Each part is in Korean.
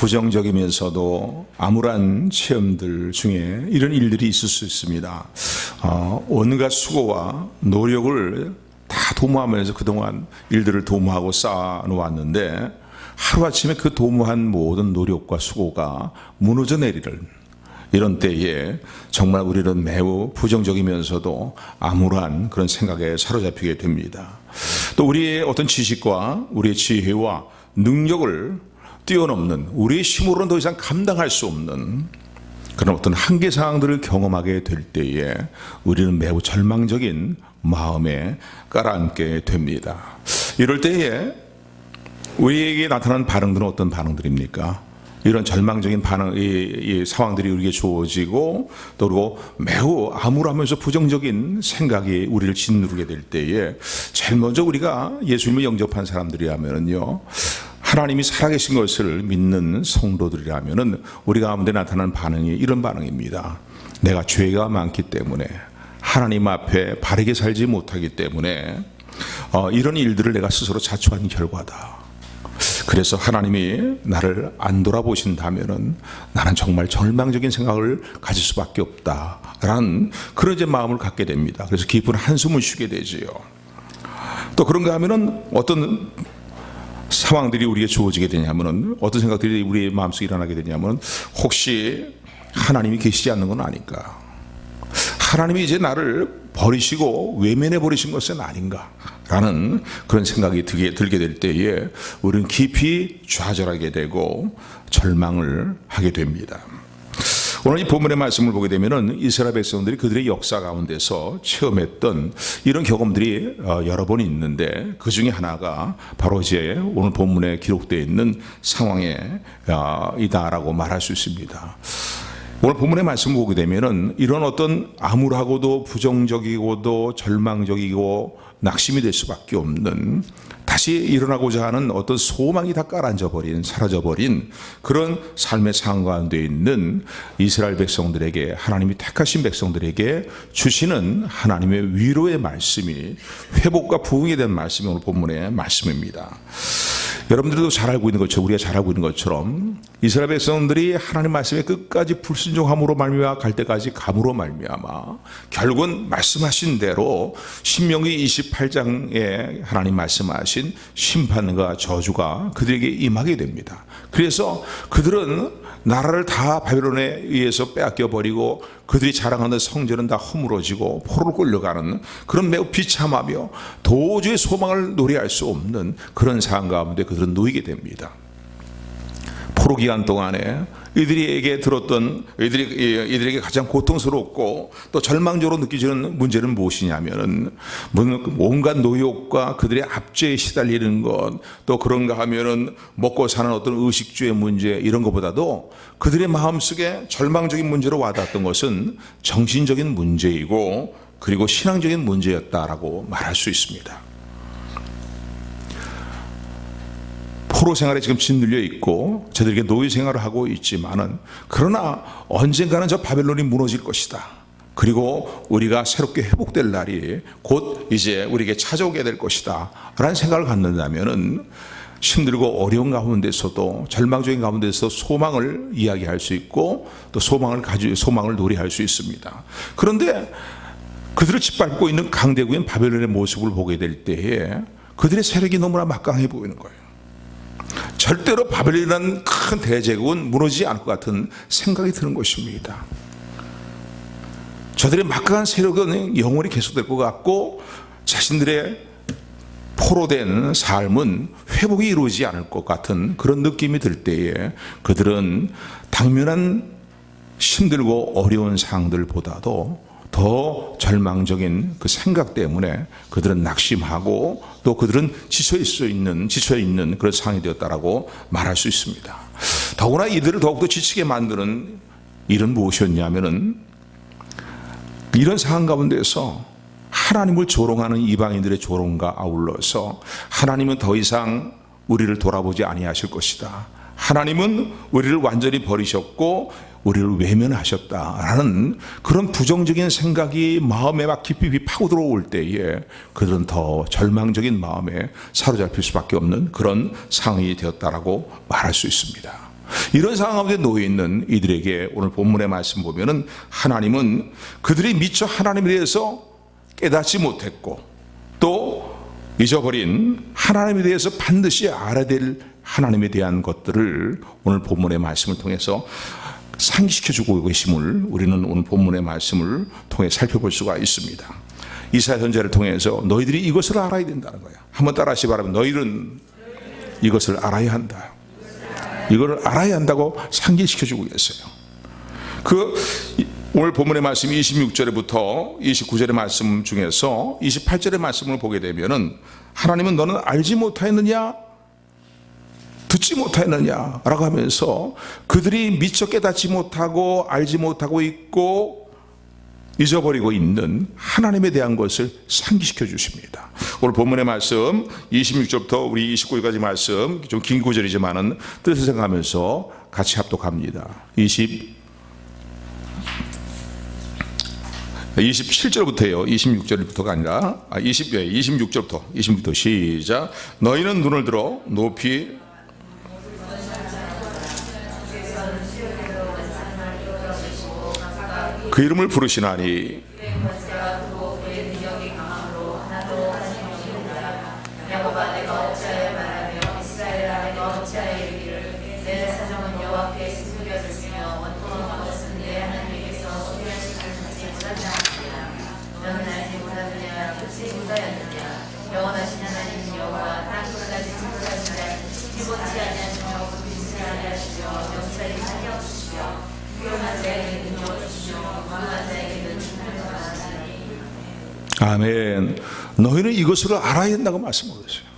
부정적이면서도 암울한 체험들 중에 이런 일들이 있을 수 있습니다. 온갖 수고와 노력을 다 도모하면서 그동안 일들을 도모하고 쌓아놓았는데 하루아침에 그 도모한 모든 노력과 수고가 무너져 내리는 이런 때에 정말 우리는 매우 부정적이면서도 암울한 그런 생각에 사로잡히게 됩니다. 또 우리의 어떤 지식과 우리의 지혜와 능력을 뛰어넘는, 우리의 힘으로는 더 이상 감당할 수 없는 그런 어떤 한계 사항들을 경험하게 될 때에 우리는 매우 절망적인 마음에 깔아앉게 됩니다. 이럴 때에 우리에게 나타나는 반응들은 어떤 반응들입니까? 이런 절망적인 이 상황들이 우리에게 주어지고 또 그리고 매우 암울하면서 부정적인 생각이 우리를 짓누르게 될 때에 제일 먼저 우리가 예수님을 영접한 사람들이라면요, 하나님이 살아계신 것을 믿는 성도들이라면은 우리 가운데 나타나는 반응이 이런 반응입니다. 내가 죄가 많기 때문에, 하나님 앞에 바르게 살지 못하기 때문에 이런 일들을 내가 스스로 자초한 결과다. 그래서 하나님이 나를 안 돌아보신다면은 나는 정말 절망적인 생각을 가질 수밖에 없다라는 그런 이제 마음을 갖게 됩니다. 그래서 깊은 한숨을 쉬게 되지요. 또 그런가 하면은 어떤 상황들이 우리에게 주어지게 되냐면은, 어떤 생각들이 우리의 마음속에 일어나게 되냐면, 혹시 하나님이 계시지 않는 건 아닌가? 하나님이 이제 나를 버리시고 외면해 버리신 것은 아닌가? 라는 그런 생각이 들게 될 때에 우리는 깊이 좌절하게 되고 절망을 하게 됩니다. 오늘 이 본문의 말씀을 보게 되면은 이스라엘 백성들이 그들의 역사 가운데서 체험했던 이런 경험들이 여러 번 있는데, 그 중에 하나가 바로 이제 오늘 본문에 기록되어 있는 상황이다라고 말할 수 있습니다. 오늘 본문의 말씀을 보게 되면은 이런 어떤 암울하고도 부정적이고도 절망적이고 낙심이 될 수밖에 없는, 다시 일어나고자 하는 어떤 소망이 다 가라앉아버린, 사라져버린 그런 삶의 상황 가운데 있는 이스라엘 백성들에게, 하나님이 택하신 백성들에게 주시는 하나님의 위로의 말씀이, 회복과 부흥에 대한 말씀이 오늘 본문의 말씀입니다. 여러분들도 잘 알고 있는 것처럼, 우리가 잘 알고 있는 것처럼 이스라엘 백성들이 하나님 말씀에 끝까지 불순종함으로 말미암아 갈 때까지 감으로 말미암아 결국은 말씀하신 대로 신명기 28장에 하나님 말씀하신 심판과 저주가 그들에게 임하게 됩니다. 그래서 그들은 나라를 다 바벨론에 의해서 빼앗겨 버리고 그들이 자랑하는 성전은 다 허물어지고 포로로 끌려가는 그런 매우 비참하며 도저히 소망을 노래할 수 없는 그런 상황 가운데 그들은 놓이게 됩니다. 포로 기간 동안에 이들에게 들었던, 이들에게 가장 고통스럽고 또 절망적으로 느껴지는 문제는 무엇이냐면은, 온갖 노역과 그들의 압제에 시달리는 것, 또 그런가 하면은 먹고 사는 어떤 의식주의 문제, 이런 것보다도 그들의 마음속에 절망적인 문제로 와닿았던 것은 정신적인 문제이고 그리고 신앙적인 문제였다라고 말할 수 있습니다. 포로 생활에 지금 짓눌려 있고 저들에게 노예 생활을 하고 있지만은, 그러나 언젠가는 저 바벨론이 무너질 것이다. 그리고 우리가 새롭게 회복될 날이 곧 이제 우리에게 찾아오게 될 것이다 라는 생각을 갖는다면은 힘들고 어려운 가운데서도, 절망적인 가운데서 소망을 이야기할 수 있고 또 소망을 노래할 수 있습니다. 그런데 그들을 짓밟고 있는 강대국인 바벨론의 모습을 보게 될 때에 그들의 세력이 너무나 막강해 보이는 거예요. 절대로 바벨론이라는 큰 대제국은 무너지지 않을 것 같은 생각이 드는 것입니다. 저들의 막강한 세력은 영원히 계속될 것 같고 자신들의 포로된 삶은 회복이 이루어지지 않을 것 같은 그런 느낌이 들 때에 그들은 당면한 힘들고 어려운 상황들보다도 더 절망적인 그 생각 때문에 그들은 낙심하고 또 그들은 지쳐있는 그런 상황이 되었다라고 말할 수 있습니다. 더구나 이들을 더욱더 지치게 만드는 일은 무엇이었냐면은, 이런 상황 가운데서 하나님을 조롱하는 이방인들의 조롱과 아울러서 하나님은 더 이상 우리를 돌아보지 아니하실 것이다. 하나님은 우리를 완전히 버리셨고 우리를 외면하셨다라는 그런 부정적인 생각이 마음에 막 깊이 파고 들어올 때에 그들은 더 절망적인 마음에 사로잡힐 수밖에 없는 그런 상황이 되었다라고 말할 수 있습니다. 이런 상황 가운데 놓여 있는 이들에게 오늘 본문의 말씀 보면은 하나님은 그들이 미처 하나님에 대해서 깨닫지 못했고 또 잊어버린 하나님에 대해서 반드시 알아야 될 하나님에 대한 것들을 오늘 본문의 말씀을 통해서 상기시켜주고 계심을 우리는 오늘 본문의 말씀을 통해 살펴볼 수가 있습니다. 이사야 선지자를 통해서 너희들이 이것을 알아야 된다는 거예요. 한번 따라하시기 바랍니다. 너희는 이것을 알아야 한다. 이걸 알아야 한다고 상기시켜주고 계세요. 오늘 본문의 말씀 26절부터 29절의 말씀 중에서 28절의 말씀을 보게 되면은 하나님은 너는 알지 못하였느냐 듣지 못하였느냐 라고 하면서 그들이 미처 깨닫지 못하고 알지 못하고 있고 잊어버리고 있는 하나님에 대한 것을 상기시켜 주십니다. 오늘 본문의 말씀 26절부터 우리 29절까지 말씀 좀 긴 구절이지만은 뜻을 생각하면서 같이 합독합니다. 27절부터예요. 26절부터가 아니라 26절부터 시작. 너희는 눈을 들어 높이 그 이름을 부르시나니 아멘. 너희는 이것을 알아야 된다고 말씀하고 있어요.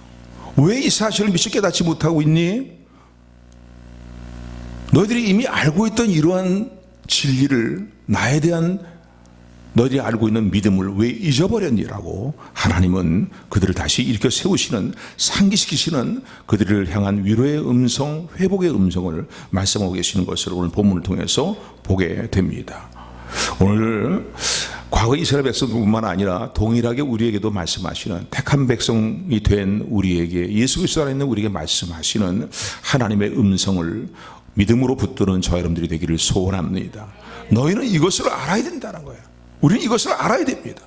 왜 이 사실을 미처 깨닫지 못하고 있니? 너희들이 이미 알고 있던 이러한 진리를 나에 대한 너희들이 알고 있는 믿음을 왜 잊어버렸니라고 하나님은 그들을 다시 일으켜 세우시는 상기시키시는 그들을 향한 위로의 음성, 회복의 음성을 말씀하고 계시는 것을 오늘 본문을 통해서 보게 됩니다. 오늘 과거 이스라엘 백성뿐만 아니라 동일하게 우리에게도 말씀하시는 택한 백성이 된 우리에게 예수 그리스도 안에 있는 우리에게 말씀하시는 하나님의 음성을 믿음으로 붙드는 저 여러분들이 되기를 소원합니다. 너희는 이것을 알아야 된다는 거예요. 우리는 이것을 알아야 됩니다.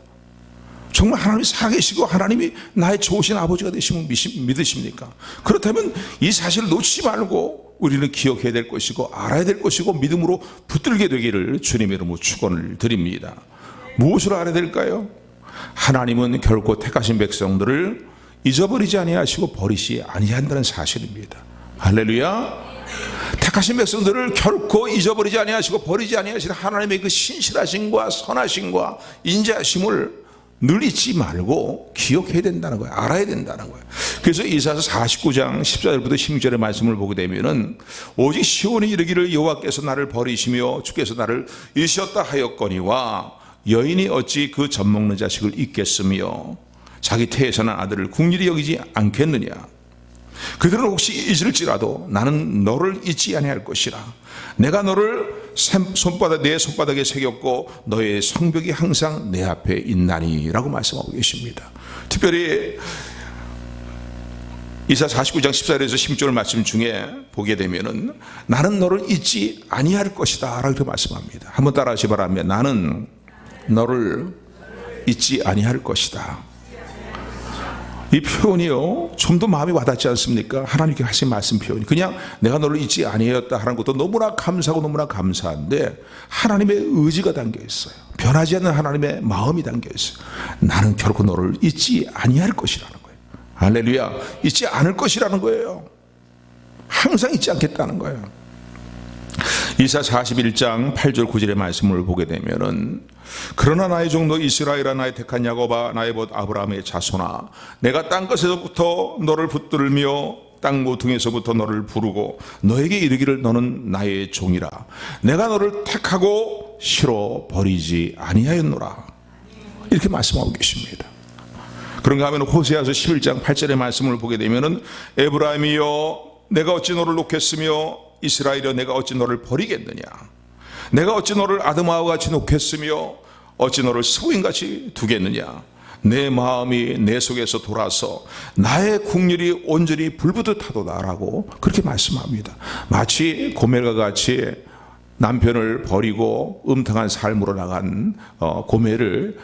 정말 하나님이 살아계시고 하나님이 나의 좋으신 아버지가 되심을 믿으십니까? 그렇다면 이 사실을 놓치지 말고 우리는 기억해야 될 것이고 알아야 될 것이고 믿음으로 붙들게 되기를 주님의 이름으로 축원을 드립니다. 무엇을 알아야 될까요? 하나님은 결코 택하신 백성들을 잊어버리지 아니하시고 버리시 아니한다는 사실입니다. 할렐루야. 택하신 백성들을 결코 잊어버리지 아니하시고 버리지 아니하시는 하나님의 그 신실하심과 선하심과 인자하심을 늘 잊지 말고 기억해야 된다는 거예요. 알아야 된다는 거예요. 그래서 이사야서 49장 14절부터 16절의 말씀을 보게 되면은 오직 시온이 이르기를 여호와께서 나를 버리시며 주께서 나를 잊으셨다 하였거니와 여인이 어찌 그 젖먹는 자식을 잊겠으며 자기 태에서 난 아들을 국률이 여기지 않겠느냐. 그들은 혹시 잊을지라도 나는 너를 잊지 아니할 것이라. 내가 너를 내 손바닥에 새겼고 너의 성벽이 항상 내 앞에 있나니 라고 말씀하고 계십니다. 특별히 이사 49장 14절에서 16절 말씀 중에 보게 되면은 나는 너를 잊지 아니할 것이다 라고 말씀합니다. 한번 따라하시 바랍니다. 나는 너를 잊지 아니할 것이다. 이 표현이요 좀 더 마음이 와닿지 않습니까? 하나님께 하신 말씀 표현이 그냥 내가 너를 잊지 아니하였다 하는 것도 너무나 감사하고 너무나 감사한데 하나님의 의지가 담겨 있어요. 변하지 않는 하나님의 마음이 담겨 있어요. 나는 결코 너를 잊지 아니할 것이라는 거예요. 할렐루야. 잊지 않을 것이라는 거예요. 항상 잊지 않겠다는 거예요. 이사 41장 8절 9절의 말씀을 보게 되면은 그러나 나의 종도 이스라엘아 나의 택한 야곱아 나의 벗 아브라함의 자손아 내가 땅끝에서부터 너를 붙들며 땅 모퉁이에서부터 너를 부르고 너에게 이르기를 너는 나의 종이라 내가 너를 택하고 실어 버리지 아니하였노라 이렇게 말씀하고 계십니다. 그런가 하면 호세아서 11장 8절의 말씀을 보게 되면은 에브라임이여 내가 어찌 너를 놓겠으며 이스라엘이여 내가 어찌 너를 버리겠느냐. 내가 어찌 너를 아드마와 같이 놓겠으며 어찌 너를 스부인같이 두겠느냐. 내 마음이 내 속에서 돌아서 나의 국률이 온전히 불붙듯하도다라고 그렇게 말씀합니다. 마치 고멜과 같이 남편을 버리고 음탕한 삶으로 나간 고멜을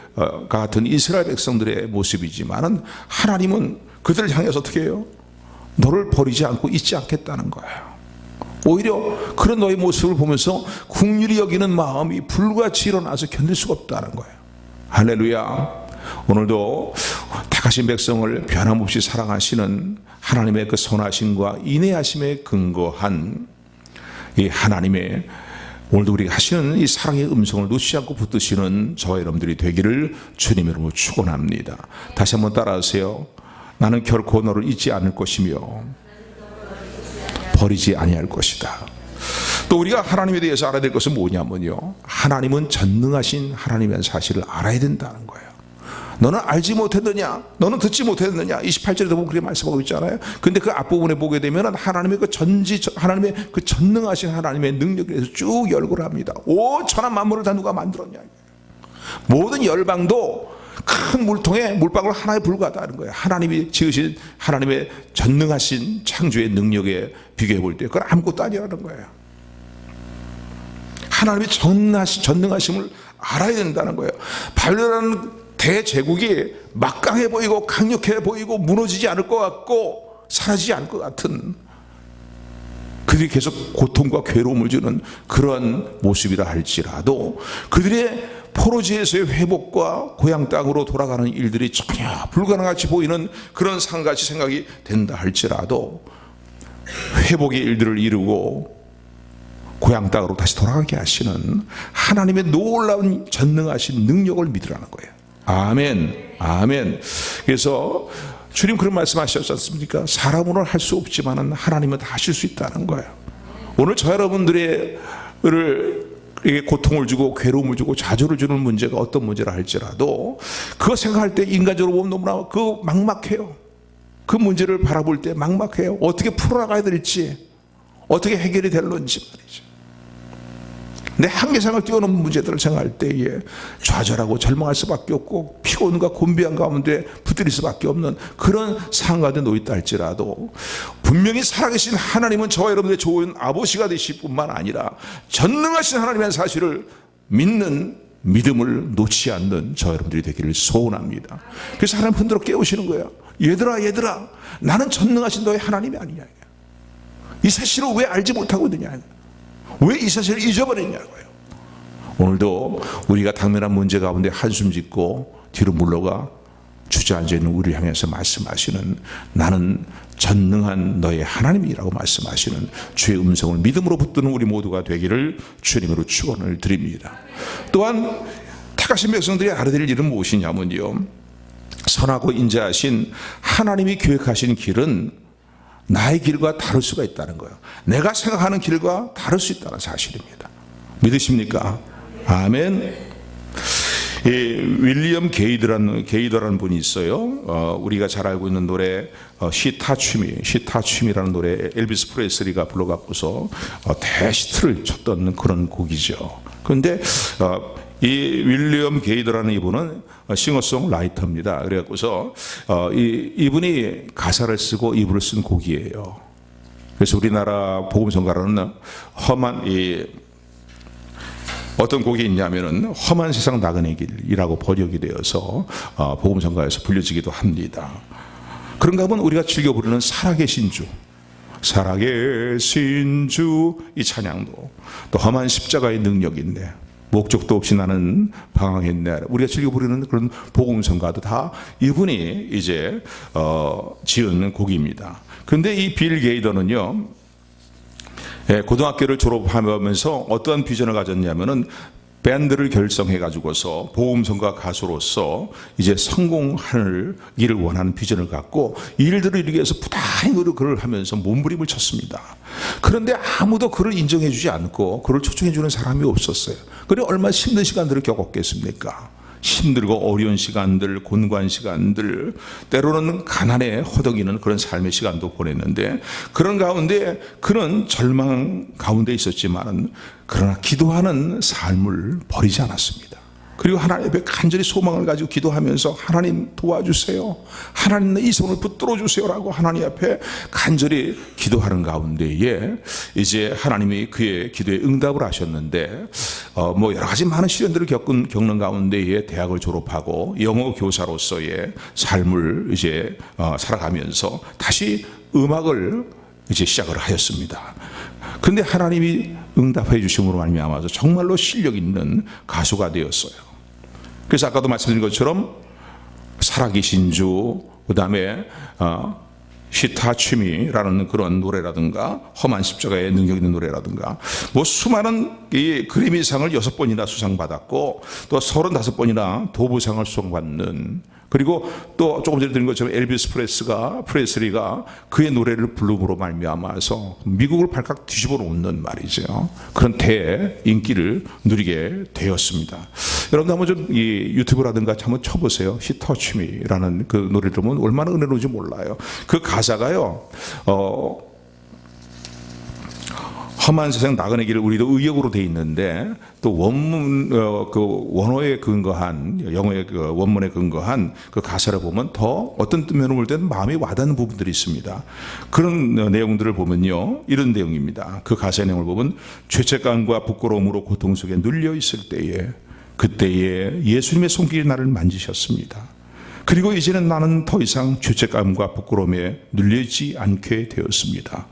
같은 이스라엘 백성들의 모습이지만은 하나님은 그들을 향해서 어떻게 해요? 너를 버리지 않고 잊지 않겠다는 거예요. 오히려 그런 너의 모습을 보면서 긍휼히 여기는 마음이 불같이 일어나서 견딜 수가 없다는 거예요. 할렐루야. 오늘도 택하신 백성을 변함없이 사랑하시는 하나님의 그 선하심과 인내하심에 근거한 이 하나님의 오늘도 우리가 하시는 이 사랑의 음성을 놓치지 않고 붙드시는 저와 여러분들이 되기를 주님 이름으로 축원합니다. 다시 한번 따라하세요. 나는 결코 너를 잊지 않을 것이며 버리지 아니할 것이다. 또 우리가 하나님에 대해서 알아야 될 것은 뭐냐면요, 하나님은 전능하신 하나님이라는 사실을 알아야 된다는 거예요. 너는 알지 못했느냐, 너는 듣지 못했느냐, 28절에도 보면 그렇게 말씀하고 있잖아요. 근데 그 앞부분에 보게 되면 하나님의 그 하나님의 그 전능하신 하나님의 능력에 대해서 쭉 열거를 합니다. 오 천한 만물을 다 누가 만들었냐, 모든 열방도 큰 물통에 물방울 하나에 불과하다는 거예요. 하나님이 지으신 하나님의 전능하신 창조의 능력에 비교해 볼 때 그건 아무것도 아니라는 거예요. 하나님의 전능하심을 알아야 된다는 거예요. 바벨론이라는 대제국이 막강해 보이고 강력해 보이고 무너지지 않을 것 같고 사라지지 않을 것 같은, 그들이 계속 고통과 괴로움을 주는 그런 모습이라 할지라도 그들의 포로지에서의 회복과 고향 땅으로 돌아가는 일들이 전혀 불가능하지 보이는 그런 상같이 생각이 된다 할지라도 회복의 일들을 이루고 고향 땅으로 다시 돌아가게 하시는 하나님의 놀라운 전능하신 능력을 믿으라는 거예요. 아멘, 아멘. 그래서 주님 그런 말씀하셨지 않습니까? 사람으로는 할 수 없지만 하나님은 다 하실 수 있다는 거예요. 오늘 저 여러분들의 고통을 주고 괴로움을 주고 좌절을 주는 문제가 어떤 문제라 할지라도 그거 생각할 때 인간적으로 보면 너무나 막막해요. 그 문제를 바라볼 때 막막해요. 어떻게 풀어나가야 될지, 어떻게 해결이 될런지 말이죠. 내 한계상을 뛰어넘는 문제들을 생각할 때에 좌절하고 절망할 수밖에 없고 피곤과 곤비한 가운데 붙들릴 수밖에 없는 그런 상황 가운데 놓였다 할지라도 분명히 살아계신 하나님은 저와 여러분의 좋은 아버지가 되실 뿐만 아니라 전능하신 하나님의 사실을 믿는 믿음을 놓지 않는 저와 여러분들이 되기를 소원합니다. 그래서 하나님 흔들어 깨우시는 거예요. 얘들아 나는 전능하신 너의 하나님이 아니냐, 이 사실을 왜 알지 못하고 있느냐, 왜 이 사실을 잊어버렸냐고요. 오늘도 우리가 당면한 문제 가운데 한숨 짓고 뒤로 물러가 주저앉아 있는 우리를 향해서 말씀하시는 나는 전능한 너의 하나님이라고 말씀하시는 주의 음성을 믿음으로 붙드는 우리 모두가 되기를 주님으로 축원을 드립니다. 또한 택하신 백성들이 알아야 될 일은 무엇이냐면요, 선하고 인자하신 하나님이 계획하신 길은 나의 길과 다를 수가 있다는 거예요. 내가 생각하는 길과 다를 수 있다는 사실입니다. 믿으십니까? 아멘. 윌리엄 게이더라는 분이 있어요. 우리가 잘 알고 있는 노래 시타취미라는 노래 엘비스 프레슬리가 불러갖고서 대히트를 쳤던 그런 곡이죠. 그런데 이 윌리엄 게이더라는 이분은 싱어송라이터입니다. 그래갖고서 이분이 가사를 쓰고 이분을 쓴 곡이에요. 그래서 우리나라 복음성가로는 어떤 곡이 있냐면은 험한 세상 나그네 길이라고 번역이 되어서 복음성가에서 불려지기도 합니다. 그런가 하면 우리가 즐겨 부르는 살아계신 주, 이 찬양도 또 험한 십자가의 능력인데 목적도 없이 나는 방황했네, 우리가 즐겨 부르는 그런 복음성가도 다 이분이 이제 지은 곡입니다. 그런데 이 빌 게이더는요, 고등학교를 졸업하면서 어떠한 비전을 가졌냐면은 밴드를 결성해 가지고서 복음성가 가수로서 이제 성공하기를 원하는 비전을 갖고 일들을 이루기 위해서 부단히 노력을 하면서 몸부림을 쳤습니다. 그런데 아무도 그를 인정해 주지 않고 그를 초청해 주는 사람이 없었어요. 그래 얼마나 힘든 시간들을 겪었겠습니까? 힘들고 어려운 시간들, 곤고한 시간들, 때로는 가난에 허덕이는 그런 삶의 시간도 보냈는데, 그런 가운데 그는 절망 가운데 있었지만 그러나 기도하는 삶을 버리지 않았습니다. 그리고 하나님 앞에 간절히 소망을 가지고 기도하면서 하나님 도와주세요, 하나님 이 손을 붙들어 주세요라고 하나님 앞에 간절히 기도하는 가운데에 이제 하나님이 그의 기도에 응답을 하셨는데 뭐 여러 가지 많은 시련들을 겪는 가운데에 대학을 졸업하고 영어 교사로서의 삶을 이제 살아가면서 다시 음악을 이제 시작을 하였습니다. 그런데 하나님이 응답해 주심으로 말미암아서 정말로 실력 있는 가수가 되었어요. 그래서 아까도 말씀드린 것처럼 살아계신 주, 그 다음에 히타치미라는 그런 노래라든가 험한 십자가의 능력 있는 노래라든가 뭐 수많은 이 그래미상을 6번이나 수상받았고 또 35번이나 도부상을 수상받는, 그리고 또 조금 전에 드린 것처럼 엘비스 프레슬리가 그의 노래를 부름으로 말미암아서 미국을 발칵 뒤집어 놓는 말이죠. 그런 대인기를 누리게 되었습니다. 여러분도 한번 좀 이 유튜브라든가 한번 쳐보세요. He Touched Me라는 그 노래를 들으면 얼마나 은혜로운지 몰라요. 그 가사가요, 험한 세상 나그네 길을 우리도 의역으로 돼 있는데 또 원문 그 원어에 근거한 영어의 그 원문에 근거한 그 가사를 보면 더 어떤 면을 볼 때는 마음이 와닿는 부분들이 있습니다. 그런 내용들을 보면요, 이런 내용입니다. 그 가사의 내용을 보면 죄책감과 부끄러움으로 고통 속에 눌려 있을 때에 그때에 예수님의 손길이 나를 만지셨습니다. 그리고 이제는 나는 더 이상 죄책감과 부끄러움에 눌리지 않게 되었습니다.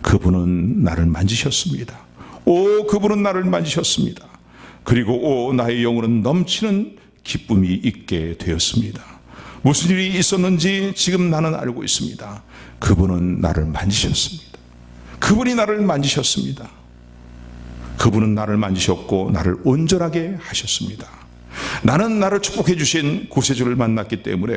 그분은 나를 만지셨습니다. 오, 그분은 나를 만지셨습니다. 그리고 오, 나의 영혼은 넘치는 기쁨이 있게 되었습니다. 무슨 일이 있었는지 지금 나는 알고 있습니다. 그분은 나를 만지셨습니다. 그분이 나를 만지셨습니다. 그분은 나를 만지셨고 나를 온전하게 하셨습니다. 나는 나를 축복해 주신 구세주를 만났기 때문에,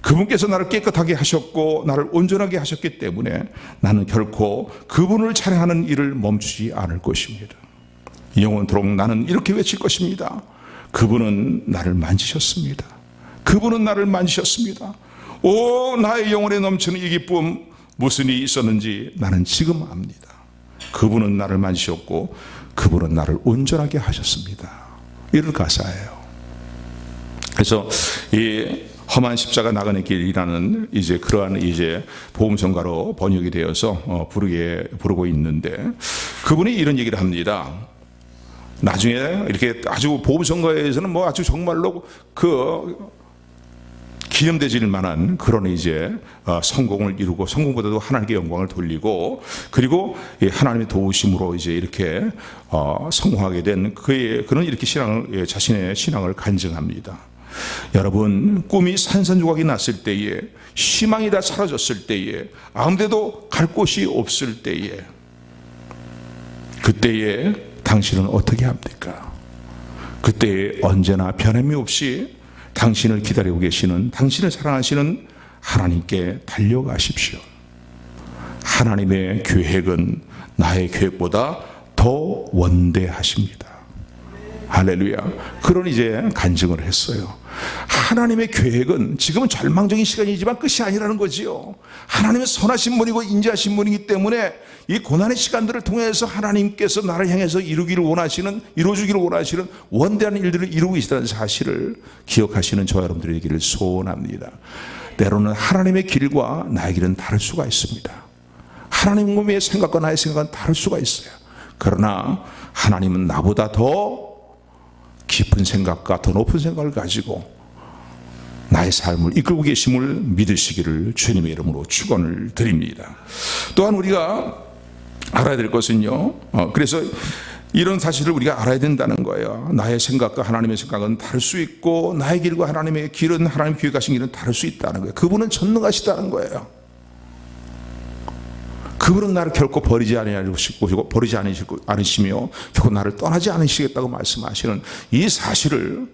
그분께서 나를 깨끗하게 하셨고 나를 온전하게 하셨기 때문에 나는 결코 그분을 찬양하는 일을 멈추지 않을 것입니다. 영원토록 나는 이렇게 외칠 것입니다. 그분은 나를 만지셨습니다. 그분은 나를 만지셨습니다. 오, 나의 영혼에 넘치는 이 기쁨, 무슨 일이 있었는지 나는 지금 압니다. 그분은 나를 만지셨고 그분은 나를 온전하게 하셨습니다. 이런 가사예요. 그래서 이 험한 십자가 나그네 길이라는 이제 그러한 이제 복음성가로 번역이 되어서 부르고 있는데, 그분이 이런 얘기를 합니다. 나중에 이렇게 아주 복음성가에서는 뭐 아주 정말로 그 기념되질 만한 그런 이제 성공을 이루고, 성공보다도 하나님께 영광을 돌리고, 그리고 하나님의 도우심으로 이제 이렇게 성공하게 된 그런 이렇게 신앙을, 자신의 신앙을 간증합니다. 여러분, 꿈이 산산조각이 났을 때에, 희망이 다 사라졌을 때에, 아무데도 갈 곳이 없을 때에, 그때에 당신은 어떻게 합니까? 그때에 언제나 변함이 없이 당신을 기다리고 계시는, 당신을 사랑하시는 하나님께 달려가십시오. 하나님의 계획은 나의 계획보다 더 원대하십니다. 할렐루야. 그런 이제 간증을 했어요. 하나님의 계획은 지금은 절망적인 시간이지만 끝이 아니라는 거지요. 하나님의 선하신 분이고 인자하신 분이기 때문에 이 고난의 시간들을 통해서 하나님께서 나를 향해서 이루어주기를 원하시는 원대한 일들을 이루고 계시다는 사실을 기억하시는 저와 여러분들이 되기를 소원합니다. 때로는 하나님의 길과 나의 길은 다를 수가 있습니다. 하나님의 생각과 나의 생각은 다를 수가 있어요. 그러나 하나님은 나보다 더 깊은 생각과 더 높은 생각을 가지고 나의 삶을 이끌고 계심을 믿으시기를 주님의 이름으로 축원을 드립니다. 또한 우리가 알아야 될 것은요, 그래서 이런 사실을 우리가 알아야 된다는 거예요. 나의 생각과 하나님의 생각은 다를 수 있고, 나의 길과 하나님의 길은, 하나님 계획하신 길은 다를 수 있다는 거예요. 그분은 전능하시다는 거예요. 그분은 나를 결코 버리지 않으시며 결코 나를 떠나지 않으시겠다고 말씀하시는 이 사실을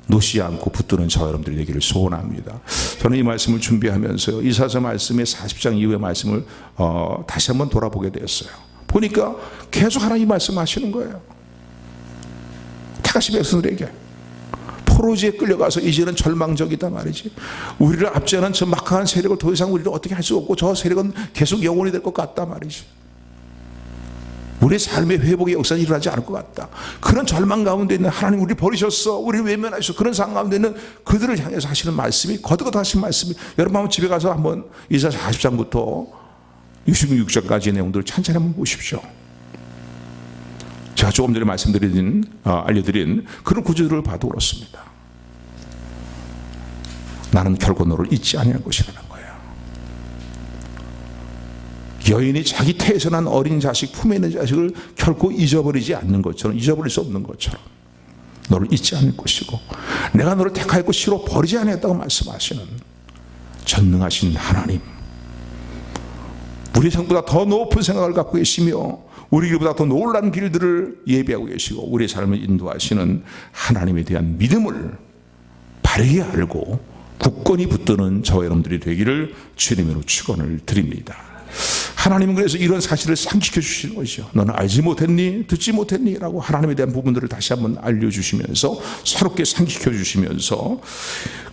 놓지 않고 붙드는 저와 여러분들이 되기를 소원합니다. 저는 이 말씀을 준비하면서요, 이사야 말씀의 40장 이후의 말씀을 다시 한번 돌아보게 되었어요. 보니까 계속 하나님 말씀하시는 거예요. 택하신 백성들에게 포로지에 끌려가서 이제는 절망적이다 말이지. 우리를 압제하는 저 막강한 세력을 더 이상 우리를 어떻게 할 수 없고, 저 세력은 계속 영원히 될 것 같다 말이지. 우리의 삶의 회복의 역사는 일어나지 않을 것 같다. 그런 절망 가운데 있는 하나님 우리 버리셨어, 우리 외면하셨어, 그런 상황 가운데 있는 그들을 향해서 하시는 말씀이, 거듭 하신 말씀이, 여러분 한번 집에 가서 한번 이사 40장부터 66장까지의 내용들을 찬찬히 한번 보십시오. 제가 조금 전에 알려드린 그런 구절을 봐도 그렇습니다. 나는 결코 너를 잊지 아니할 것이라는 거예요. 여인이 자기 태에서 난 어린 자식, 품에 있는 자식을 결코 잊어버리지 않는 것처럼, 잊어버릴 수 없는 것처럼 너를 잊지 않을 것이고, 내가 너를 택하였고 시로 버리지 아니했다고 말씀하시는 전능하신 하나님, 우리 생각보다 더 높은 생각을 갖고 계시며 우리 길보다 더 놀란 길들을 예비하고 계시고 우리의 삶을 인도하시는 하나님에 대한 믿음을 바르게 알고 굳건히 붙드는 저와 여러분들이 되기를 주님으로 축원을 드립니다. 하나님은 그래서 이런 사실을 상기시켜 주시는 것이죠. 너는 알지 못했니? 듣지 못했니? 라고 하나님에 대한 부분들을 다시 한번 알려주시면서 새롭게 상기시켜 주시면서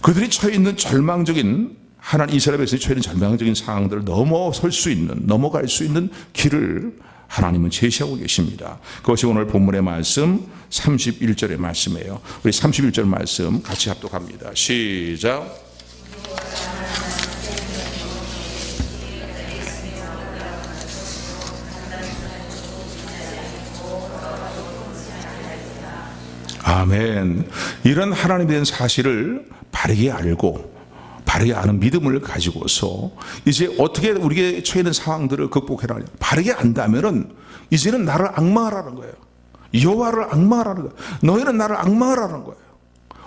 그들이 처해 있는 절망적인, 하나님 이스라엘 백성이 처해 있는 절망적인 상황들을 넘어갈 수 있는 길을 하나님은 제시하고 계십니다. 그것이 오늘 본문의 말씀 31절의 말씀이에요. 우리 31절 말씀 같이 합독합니다. 시작. 아멘. 이런 하나님에 대한 사실을 바르게 알고 바르게 아는 믿음을 가지고서 이제 어떻게 우리가 처해 있는 상황들을 극복해라. 바르게 안다면은 이제는 나를 악망하라는 거예요. 여호와를 악망하라는 거예요. 너희는 나를 악망하라는 거예요.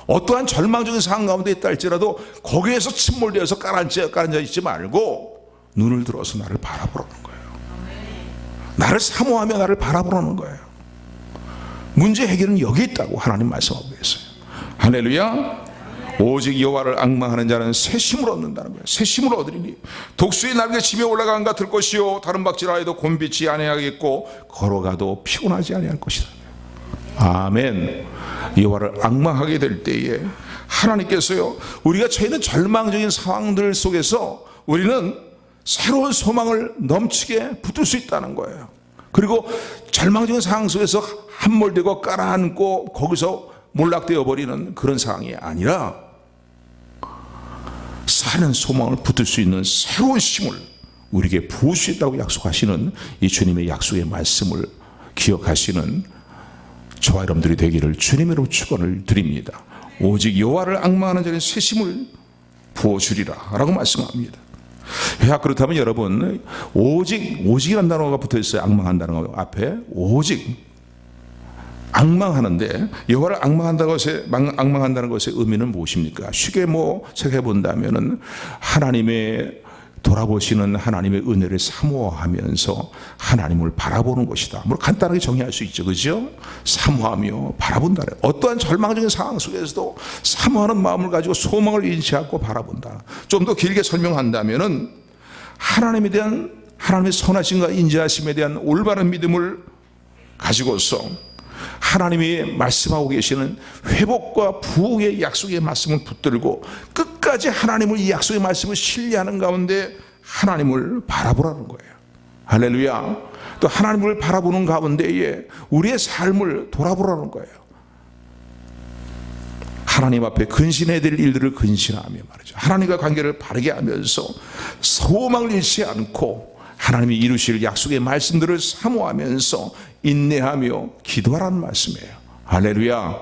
어떠한 절망적인 상황 가운데 있다 할지라도 거기에서 침몰되어서 깔아앉아 있지 말고 눈을 들어서 나를 바라보라는 거예요. 나를 사모하며 나를 바라보라는 거예요. 문제 해결은 여기 있다고 하나님 말씀하고 계세요. 할렐루야. 오직 여호와를 앙망하는 자는 새 힘을 얻는다는 거예요. 새 힘을 얻으리니 독수리 날개 치며 올라간 같을 것이요 다른 박질하여도 곤비치 아니하겠고 걸어가도 피곤하지 아니할 것이다. 아멘. 여호와를 앙망하게 될 때에 하나님께서요, 우리가 처해 있는 절망적인 상황들 속에서 우리는 새로운 소망을 넘치게 붙들 수 있다는 거예요. 그리고 절망적인 상황 속에서 함몰되고 깔아앉고 거기서 몰락되어 버리는 그런 상황이 아니라 사는 소망을 붙들 수 있는 새로운 힘을 우리에게 부을 수 있다고 약속하시는 이 주님의 약속의 말씀을 기억하시는 저와 여러분들이 되기를 주님으로 축원을 드립니다. 오직 여호와를 앙망하는 자는 새 힘을 부어주리라 라고 말씀합니다. 그렇다면 여러분, 오직이라는 단어가 붙어 있어요. 앙망한다는 거 앞에 오직, 앙망하는데 여호와를 앙망한다는 것의 의미는 무엇입니까? 쉽게 생각해 본다면은 하나님의 돌아보시는 하나님의 은혜를 사모하면서 하나님을 바라보는 것이다. 간단하게 정의할 수 있죠, 그죠? 사모하며 바라본다. 어떠한 절망적인 상황 속에서도 사모하는 마음을 가지고 소망을 잃지 않고 바라본다. 좀 더 길게 설명한다면은 하나님에 대한, 하나님의 선하심과 인자하심에 대한 올바른 믿음을 가지고서 하나님이 말씀하고 계시는 회복과 부흥의 약속의 말씀을 붙들고 끝까지 하나님을, 이 약속의 말씀을 신뢰하는 가운데 하나님을 바라보라는 거예요. 할렐루야. 또 하나님을 바라보는 가운데에 우리의 삶을 돌아보라는 거예요. 하나님 앞에 근신해야 될 일들을 근신하며 말이죠. 하나님과 관계를 바르게 하면서 소망을 잃지 않고 하나님이 이루실 약속의 말씀들을 사모하면서 인내하며 기도하라는 말씀이에요. 할렐루야.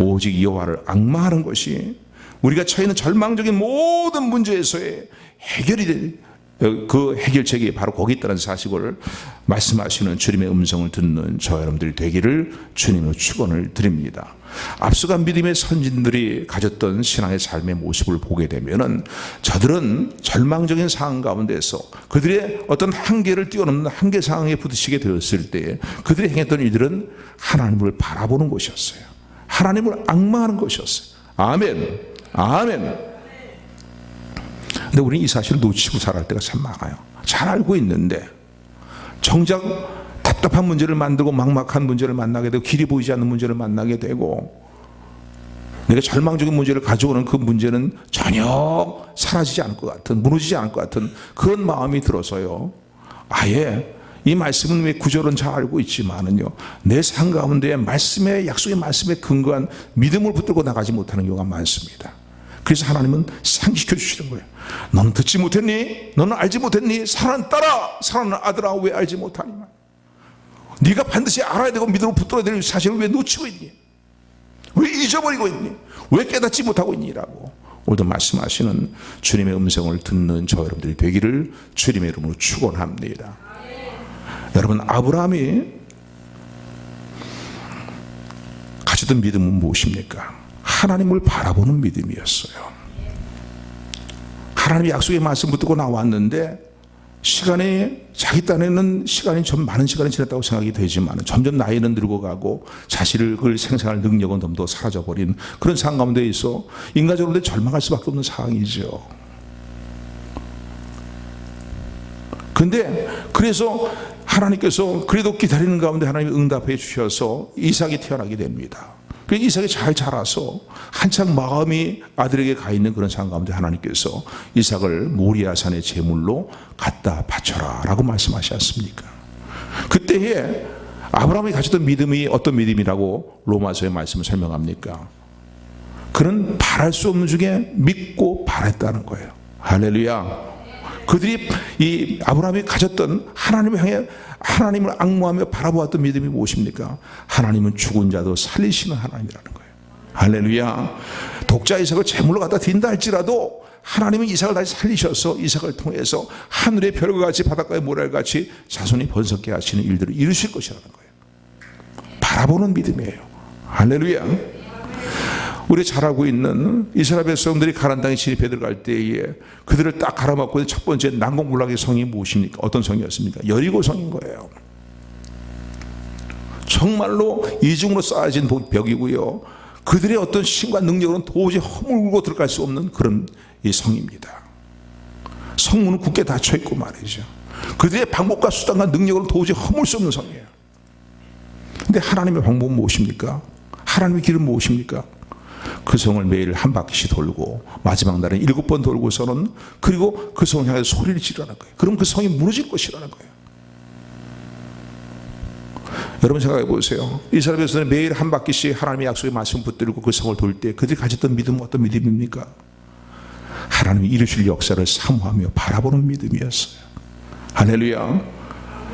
오직 여호와를 앙망하는 것이 우리가 처해 있는 절망적인 모든 문제에서의 해결이 될, 그 해결책이 바로 거기 있다는 사실을 말씀하시는 주님의 음성을 듣는 저와 여러분들이 되기를 주님의 축원을 드립니다. 앞서간 믿음의 선진들이 가졌던 신앙의 삶의 모습을 보게 되면은 저들은 절망적인 상황 가운데서 그들의 어떤 한계를 뛰어넘는 한계 상황에 부딪히게 되었을 때 그들이 행했던 일들은 하나님을 바라보는 것이었어요. 하나님을 앙망하는 것이었어요. 아멘. 아멘. 근데 우리는 이 사실을 놓치고 살아갈 때가 참 많아요. 잘 알고 있는데 정작 답답한 문제를 만들고 막막한 문제를 만나게 되고 길이 보이지 않는 문제를 만나게 되고 내가 절망적인 문제를 가져오는 그 문제는 전혀 사라지지 않을 것 같은, 무너지지 않을 것 같은 그런 마음이 들어서요, 아예 이 말씀은 왜 구절은 잘 알고 있지만은요, 내 삶 가운데 말씀의, 약속의 말씀에 근거한 믿음을 붙들고 나가지 못하는 경우가 많습니다. 그래서 하나님은 상기시켜 주시는 거예요. 너는 듣지 못했니? 너는 알지 못했니? 사랑하는 딸아, 사랑하는 아들아, 왜 알지 못하니? 네가 반드시 알아야 되고 믿음으로 붙들어야 될 사실을 왜 놓치고 있니? 왜 잊어버리고 있니? 왜 깨닫지 못하고 있니? 라고 오늘도 말씀하시는 주님의 음성을 듣는 저 여러분들이 되기를 주님의 이름으로 축원합니다. 여러분, 아브라함이 가졌던 믿음은 무엇입니까? 하나님을 바라보는 믿음이었어요. 하나님의 약속의 말씀 붙들고 나왔는데 시간이, 자기 딴에는 시간이 좀 많은 시간이 지났다고 생각이 되지만 점점 나이는 늙어가고 자식을 생산할 능력은 더 사라져버린 그런 상황 가운데 있어 인간적으로 절망할 수밖에 없는 상황이죠. 근데 그래서 하나님께서 그래도 기다리는 가운데 하나님이 응답해 주셔서 이삭이 태어나게 됩니다. 그래서 이삭이 잘 자라서 한창 마음이 아들에게 가 있는 그런 상황 가운데 하나님께서 이삭을 모리아산의 제물로 갖다 바쳐라 라고 말씀하시지 않습니까? 그때에 아브라함이 가졌던 믿음이 어떤 믿음이라고 로마서의 말씀을 설명합니까? 그는 바랄 수 없는 중에 믿고 바랬다는 거예요. 할렐루야. 그들이 이 아브라함이 가졌던 하나님을 향해 하나님을 앙모하며 바라보았던 믿음이 무엇입니까? 하나님은 죽은 자도 살리시는 하나님이라는 거예요. 할렐루야. 독자 이삭을 제물로 갖다 드린다 할지라도 하나님은 이삭을 다시 살리셔서 이삭을 통해서 하늘의 별과 같이 바닷가의 모래같이 자손이 번성케 하시는 일들을 이루실 것이라는 거예요. 바라보는 믿음이에요. 할렐루야. 우리 잘 알고 있는 이스라엘 백성들이 가나안 땅에 진입해 들어갈 때에 그들을 딱 갈아먹고 첫 번째 난공불락의 성이 무엇입니까? 어떤 성이었습니까? 여리고 성인 거예요. 정말로 이중으로 쌓아진 벽이고요. 그들의 어떤 힘과 능력으로는 도저히 허물고 들어갈 수 없는 그런 이 성입니다. 성문은 굳게 닫혀 있고 말이죠. 그들의 방법과 수단과 능력으로 도저히 허물 수 없는 성이에요. 근데 하나님의 방법은 무엇입니까? 하나님의 길은 무엇입니까? 그 성을 매일 한 바퀴씩 돌고 마지막 날은 7번 돌고서는 그리고 그 성을 향해 소리를 지르라는 거예요. 그럼 그 성이 무너질 것이라는 거예요. 여러분 생각해 보세요. 이스라엘 백성은 매일 한 바퀴씩 하나님의 약속의 말씀 붙들고 그 성을 돌 때 그들이 가졌던 믿음은 어떤 믿음입니까? 하나님이 이루실 역사를 사모하며 바라보는 믿음이었어요. 할렐루야.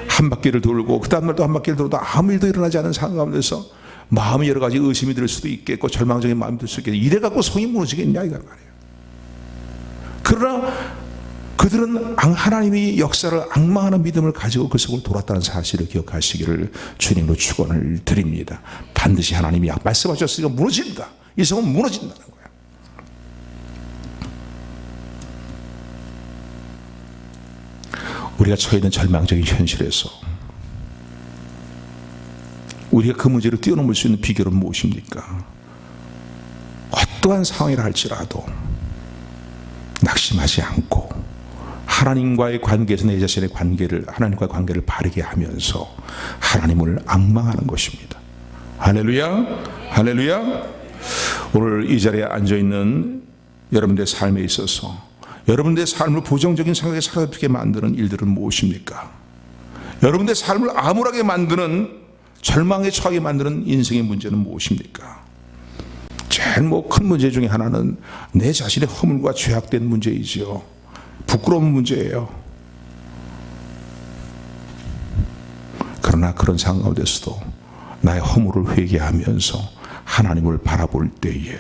한 바퀴를 돌고 그 다음 날도 한 바퀴를 돌아도 아무 일도 일어나지 않은 상황 가운데서 마음이 여러 가지 의심이 들 수도 있겠고 절망적인 마음이 들 수도 있겠고 이래 갖고 성이 무너지겠냐 이거 말이에요. 그러나 그들은 하나님이 역사를 앙망하는 믿음을 가지고 그 성을 돌았다는 사실을 기억하시기를 주님으로 축원을 드립니다. 반드시 하나님이 말씀하셨으니까 무너진다. 이 성은 무너진다는 거예요. 우리가 처해 있는 절망적인 현실에서 우리가 그 문제를 뛰어넘을 수 있는 비결은 무엇입니까? 어떠한 상황이라 할지라도 낙심하지 않고 하나님과의 관계에서 내 자신의 관계를 하나님과의 관계를 바르게 하면서 하나님을 앙망하는 것입니다. 할렐루야. 할렐루야. 오늘 이 자리에 앉아있는 여러분들의 삶에 있어서 여러분들의 삶을 부정적인 생각에 살아가게 만드는 일들은 무엇입니까? 여러분들의 삶을 암울하게 만드는 절망에 처하게 만드는 인생의 문제는 무엇입니까? 제일 큰 문제 중에 하나는 내 자신의 허물과 죄악된 문제이죠. 부끄러운 문제예요. 그러나 그런 상황 가운데서도 나의 허물을 회개하면서 하나님을 바라볼 때에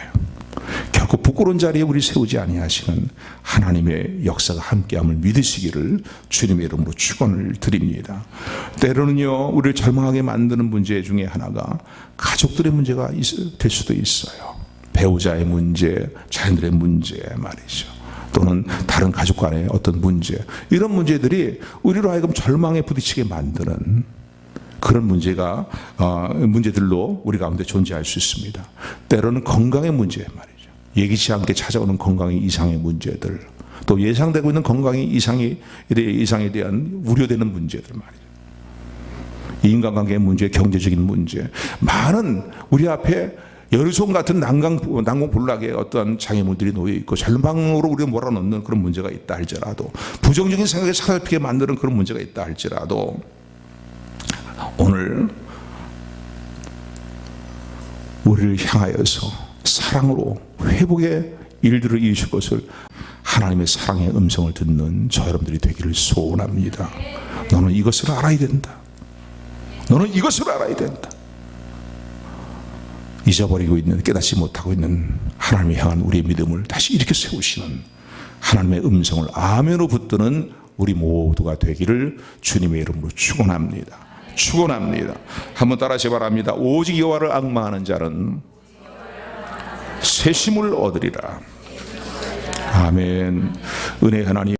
결코 부끄러운 자리에 우리 세우지 아니하시는 하나님의 역사가 함께함을 믿으시기를 주님의 이름으로 축원을 드립니다. 때로는요 우리를 절망하게 만드는 문제 중에 하나가 가족들의 문제가 될 수도 있어요. 배우자의 문제, 자녀들의 문제 말이죠. 또는 다른 가족 간의 어떤 문제, 이런 문제들이 우리로 하여금 절망에 부딪히게 만드는 그런 문제들로 우리 가운데 존재할 수 있습니다. 때로는 건강의 문제 말이죠. 예기치 않게 찾아오는 건강의 이상의 문제들, 또 예상되고 있는 건강의 이상에 대한 우려되는 문제들 말이죠. 인간관계의 문제, 경제적인 문제, 많은 우리 앞에 여리손 같은 난공불락의 어떤 장애물들이 놓여 있고 절망으로 우리가 몰아넣는 그런 문제가 있다 할지라도, 부정적인 생각에 사로잡히게 만드는 그런 문제가 있다 할지라도, 오늘 우리를 향하여서 사랑으로 회복의 일들을 이루실 것을 하나님의 사랑의 음성을 듣는 저 여러분들이 되기를 소원합니다. 너는 이것을 알아야 된다. 너는 이것을 알아야 된다. 잊어버리고 있는, 깨닫지 못하고 있는 하나님을 향한 우리의 믿음을 다시 일으켜 세우시는 하나님의 음성을 아멘으로 붙드는 우리 모두가 되기를 주님의 이름으로 축원합니다. 축원합니다. 한번 따라하시 바랍니다. 오직 여호와를 앙망하는 자는 새 힘을 얻으리라. 아멘. 은혜 하나님.